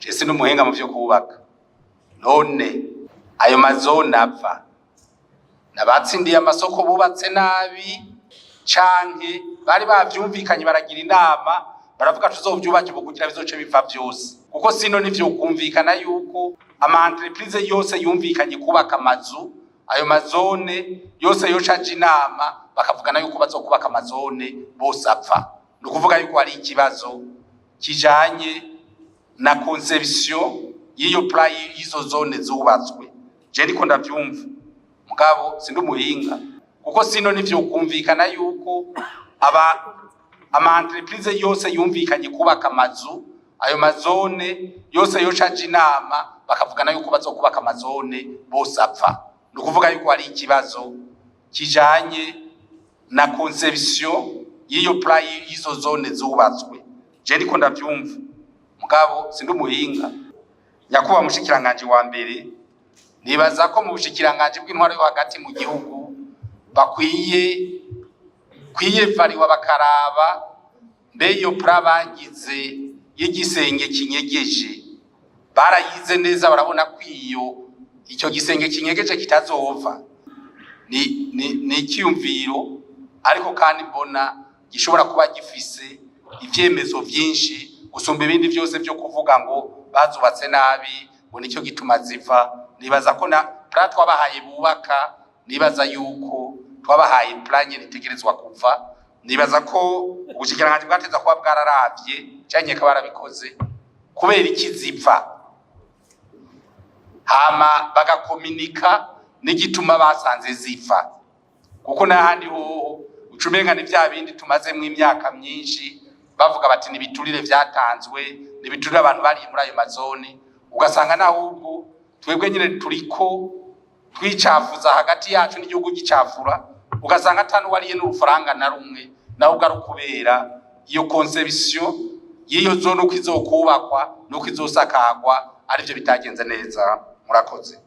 Jese n'umuhinga mu byo kubaka. None ayo mazone apfa nabatsindiye amasoko bubatse nabi canke bari bavyumvikanye baragira inama baravuga tuzovyubake kugira bizoce biva byose kuko sino nivyo kumvikana yuko ama entreprise yose yumvikanye kubaka amazu ayo mazone yose yocaje inama bakavugana yuko bazokubaka amazone bose apfa no kuvuga yuko ari ikibazo kijanye na conception yiyo plan yizo zone zubatswe je ndiko ndavyumva mugabo sindi umuhinga kuko sino nivyo kumvikana yuko ama entreprise yose yumvikanye kubaka amazu ayo mazone yose yocaje inama bakavugana yuko bazokubaka amazone bose apfa no kuvuga yuko ari ikibazo kijanye na conception yiyo plan yizo zone zubatswe je ndiko ndavyumva mugabo sindi umuhinga nyakuba mushikiranganje wa mbere nibaza ko mu bushikiranganje bw'intwaro yo hagati mu gihugu bakwiye kwiyevariwa bakaraba mbe iyo plan bagize y'igisenge kinyegeje barayize neza barabona kwiyo icyo gisenge kinyegeje kitazova ni ikiyumviro ariko kandi mbona gishobora kuba gifise ivyemezo vyinshi gusumba ibindi byose byo kuvuga ngo bazubatse nabi ngo nicyo gituma ziva nibaza ko na plan twabahaye bubaka nibaza yuko twabahaye plan nitegerezwa kuva nibaza ko ubushikiranganje bwateza kuba bwararavye cyanye kabarabikoze kubera ikiziva hama bagakomunika n'igituma basanze ziva kuko nahandi ho ucumenga ni bya bindi tumazemwe imyaka myinshi bavuga bati nibiturire vyatanzwe nibiturire abantu bari muri ayo mazone ugasanga naho ubwo twebwe nyine turiko twicafuza hagati yacu n'igihugu gicafura ugasanga atanu wariye n'urufaranga na rumwe naho bwa rukubera iyo conception yiyo zone uko izokubakwa nuko izosakagwa arivyo bitagenze neza murakoze